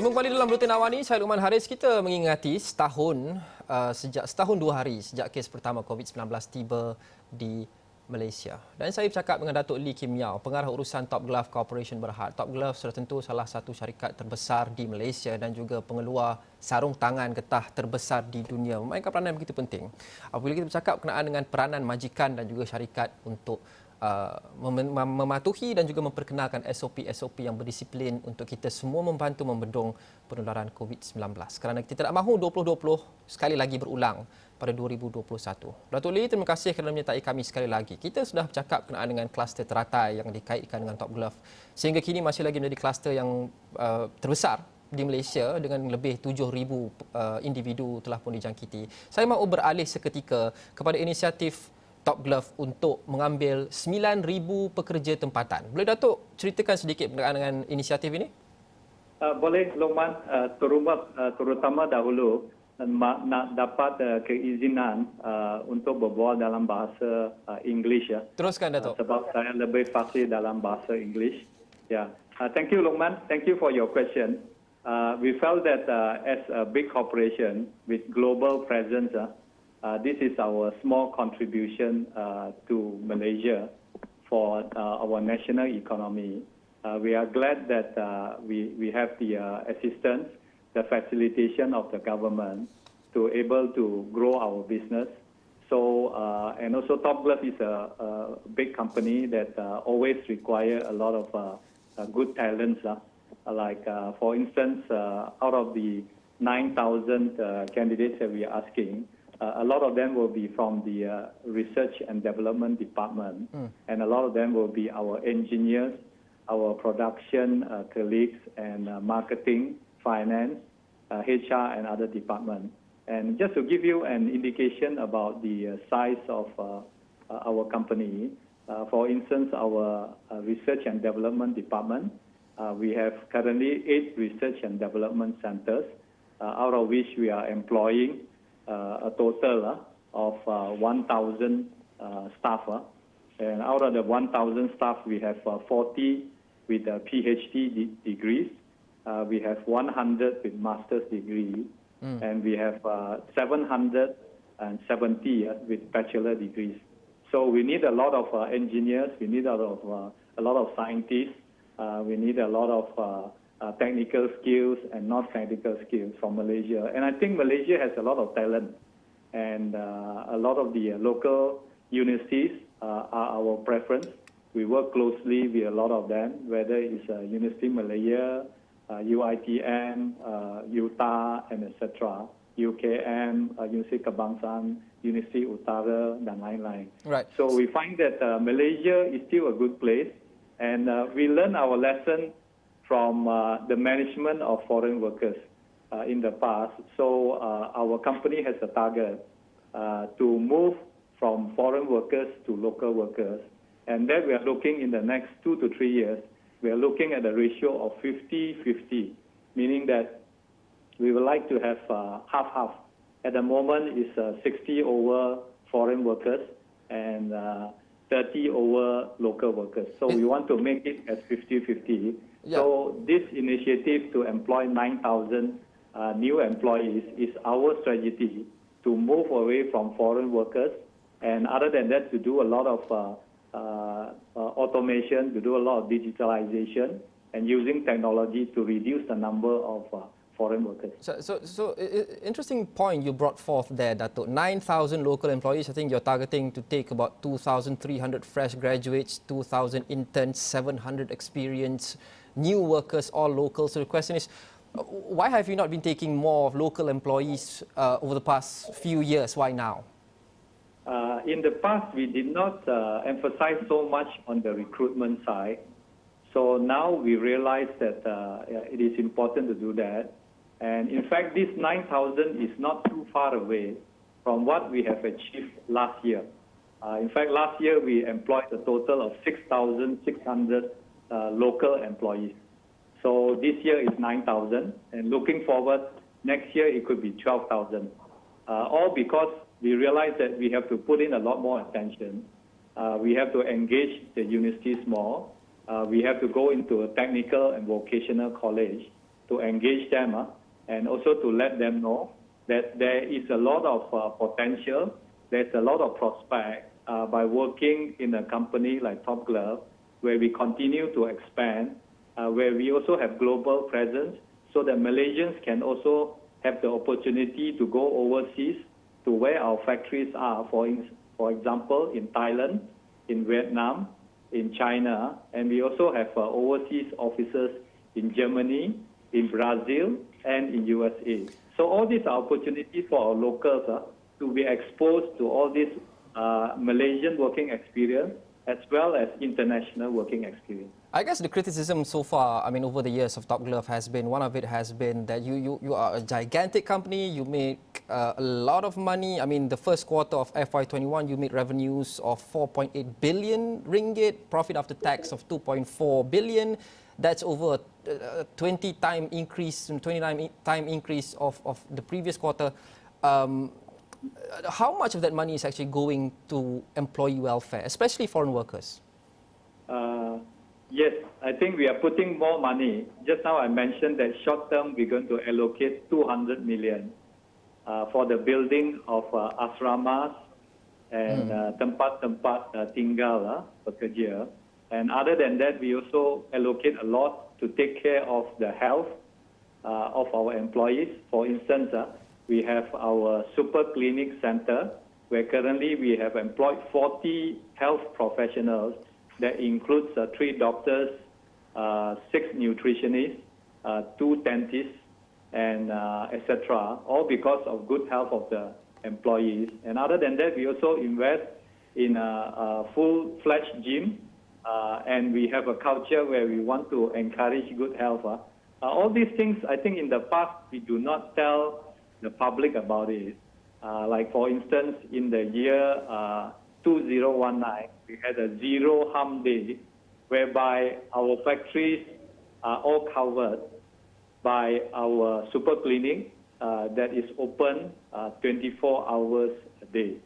Bertemu kembali dalam Rutin Awani, saya Luqman Haris. Kita mengingati sejak setahun 2 hari sejak kes pertama COVID-19 tiba di Malaysia. Dan saya bercakap dengan Datuk Lee Kim Yao, pengarah urusan Top Glove Corporation Berhad. Top Glove sudah tentu salah satu syarikat terbesar di Malaysia dan juga pengeluar sarung tangan getah terbesar di dunia. Memainkan peranan yang begitu penting. Apabila kita bercakap berkenaan dengan peranan majikan dan juga syarikat untuk mematuhi dan juga memperkenalkan SOP-SOP yang berdisiplin untuk kita semua membantu membendung penularan COVID-19. Kerana kita tidak mahu 2020 sekali lagi berulang pada 2021. Datuk Lee, terima kasih kerana menyertai kami sekali lagi. Kita sudah bercakap berkenaan dengan kluster teratai yang dikaitkan dengan Top Glove. Sehingga kini masih lagi menjadi kluster yang terbesar di Malaysia dengan lebih 7,000 individu telah pun dijangkiti. Saya mahu beralih seketika kepada inisiatif Top Glove untuk mengambil 9,000 pekerja tempatan. Boleh Datuk ceritakan sedikit berkenaan dengan inisiatif ini? Boleh, Luqman. Terutama dahulu nak dapat keizinan untuk berbual dalam bahasa English. Ya. Teruskan, Datuk. Sebab saya lebih fasih dalam bahasa English. Yeah. Thank you, Luqman. Thank you for your question. We felt that as a big corporation with global presence, this is our small contribution to Malaysia for our national economy. We are glad that we have the assistance, the facilitation of the government to able to grow our business. So, and also Top Glove is a big company that always require a lot of good talents. Like, for instance, out of the 9,000 candidates that we are asking, a lot of them will be from the research and development department, and a lot of them will be our engineers, our production colleagues, and marketing, finance, HR, and other departments. And just to give you an indication about the size of our company, for instance, our research and development department, we have currently 8 research and development centers, out of which we are employing a total of 1,000 staff. And out of the 1,000 staff, we have 40 with PhD degrees. We have 100 with master's degree. And we have 770 with bachelor degrees. So we need a lot of engineers. We need a lot of scientists. We need a lot of technical skills and not technical skills from Malaysia. And I think Malaysia has a lot of talent. And a lot of the local universities are our preference. We work closely with a lot of them, whether it's University Malaya, UiTM, UTA, and etc. UKM, University Kebangsaan, University Utara, dan lain-lain. Right. So we find that Malaysia is still a good place. And we learn our lesson from the management of foreign workers in the past. So our company has a target to move from foreign workers to local workers. And then we are looking in the next 2 to 3 years, we are looking at a ratio of 50-50, meaning that we would like to have half-half. At the moment, it's 60 over foreign workers and 30 over local workers. So we want to make it as 50-50. Yeah. So this initiative to employ 9,000 new employees is our strategy to move away from foreign workers, and other than that, to do a lot of automation, to do a lot of digitalization, and using technology to reduce the number of foreign workers. So interesting point you brought forth there, Datuk. 9,000 local employees. I think you're targeting to take about 2,300 fresh graduates, 2,000 interns, 700 experienced new workers, all local. So the question is, why have you not been taking more of local employees over the past few years? Why now? In the past, we did not emphasize so much on the recruitment side. So now we realize that it is important to do that. And in fact, this 9,000 is not too far away from what we have achieved last year. In fact, last year we employed a total of 6,600 local employees. So this year is 9,000, and looking forward, next year it could be 12,000. All because we realize that we have to put in a lot more attention. We have to engage the universities more. We have to go into a technical and vocational college to engage them and also to let them know that there is a lot of potential, there's a lot of prospect by working in a company like Top Glove, where we continue to expand, where we also have global presence, so that Malaysians can also have the opportunity to go overseas to where our factories are, for example, in Thailand, in Vietnam, in China, and we also have overseas offices in Germany, in Brazil, and in USA. So all these are opportunities for our locals to be exposed to all this Malaysian working experience as well as international working experience. I guess the criticism so far, I mean, over the years of Top Glove has been, one of it has been that you are a gigantic company, you make a lot of money. I mean, the first quarter of FY21, you made revenues of 4.8 billion ringgit, profit after tax of 2.4 billion. That's over a 20-time increase, 29-time increase of the previous quarter. How much of that money is actually going to employee welfare, especially foreign workers? Yes, I think we are putting more money. Just now I mentioned that short term we're going to allocate 200 million for the building of asramas and tempat-tempat tinggal pekerja. And other than that, we also allocate a lot to take care of the health of our employees. For instance, we have our super clinic center, where currently we have employed 40 health professionals. That includes 3 doctors, 6 nutritionists, 2 dentists, and etc. All because of good health of the employees. And other than that, we also invest in a full-fledged gym, and we have a culture where we want to encourage good health. All these things, I think in the past, we do not tell the public about it. Like for instance, in the year 2019, we had a zero harm day, whereby our factories are all covered by our super clinic that is open 24 hours a day.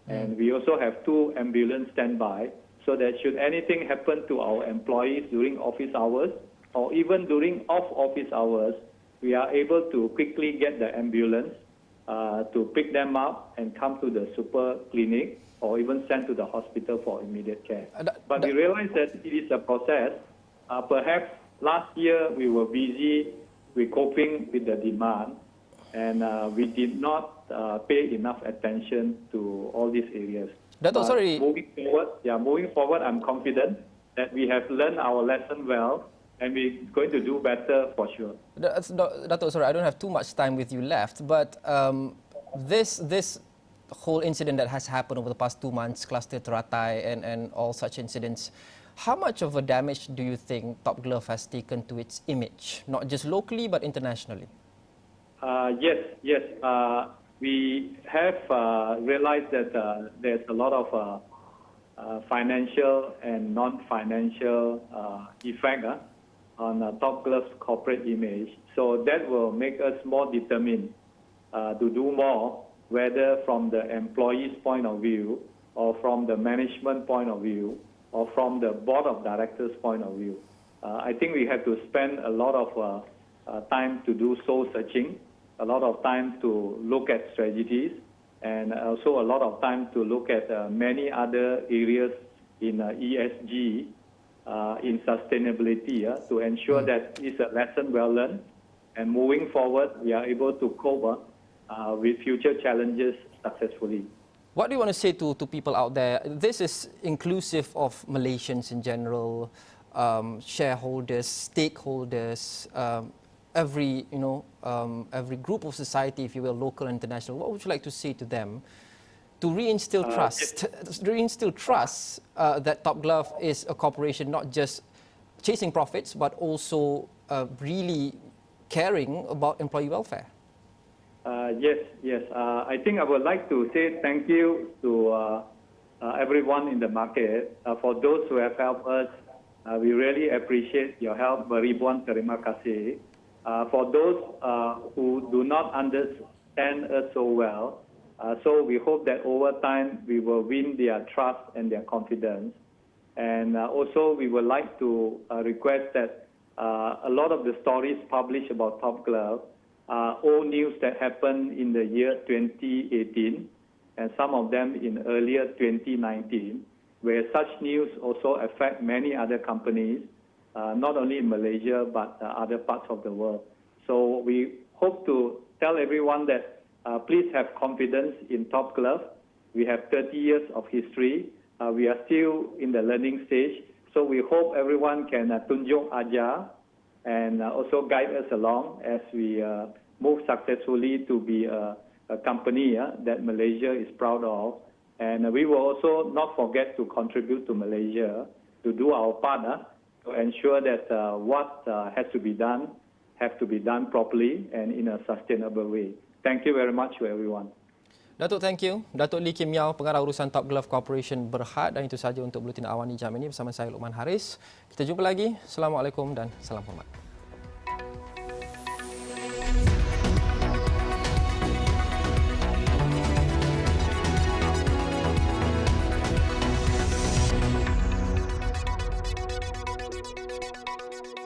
And we also have 2 ambulance standby, so that should anything happen to our employees during office hours or even during off-office hours, we are able to quickly get the ambulance to pick them up and come to the super clinic or even sent to the hospital for immediate care. But we realize that it is a process. Perhaps last year we were busy with coping with the demand, and we did not pay enough attention to all these areas. Sorry. Moving forward, I'm confident that we have learned our lesson well, and we're going to do better for sure. Dato', sorry, I don't have too much time with you left, but this whole incident that has happened over the past 2 months, cluster Teratai and all such incidents, how much of a damage do you think Top Glove has taken to its image, not just locally but internationally? Yes. We have realized that there's a lot of financial and non-financial effect on Top Glove's corporate image. So that will make us more determined to do more, whether from the employee's point of view or from the management point of view or from the board of directors' point of view. I think we have to spend a lot of time to do soul searching, a lot of time to look at strategies, and also a lot of time to look at many other areas in ESG, in sustainability, to ensure that it's a lesson well learned. And moving forward, we are able to cope with future challenges successfully. What do you want to say to people out there? This is inclusive of Malaysians in general, shareholders, stakeholders, every group of society, if you will, local and international. What would you like to say to them to reinstill trust, that Top Glove is a corporation not just chasing profits, but also really caring about employee welfare? Yes. I think I would like to say thank you to everyone in the market. For those who have helped us, we really appreciate your help. Beribuan terima kasih. For those who do not understand us so well, so we hope that over time we will win their trust and their confidence. And also we would like to request that a lot of the stories published about Top Glove are old news that happened in the year 2018, and some of them in earlier 2019, where such news also affect many other companies, not only in Malaysia, but other parts of the world. So we hope to tell everyone that please have confidence in Top Glove. We have 30 years of history. We are still in the learning stage. So we hope everyone can tunjuk ajar and also guide us along as we move successfully to be a company that Malaysia is proud of. And we will also not forget to contribute to Malaysia, to do our part to ensure that what has to be done properly and in a sustainable way. Thank you very much to everyone. Datuk, thank you. Datuk Lee Kim Yao, Pengarah Urusan Top Glove Corporation Berhad. Dan itu saja untuk Buletin Awani jam ini bersama saya Luqman Haris. Kita jumpa lagi. Assalamualaikum dan salam hormat.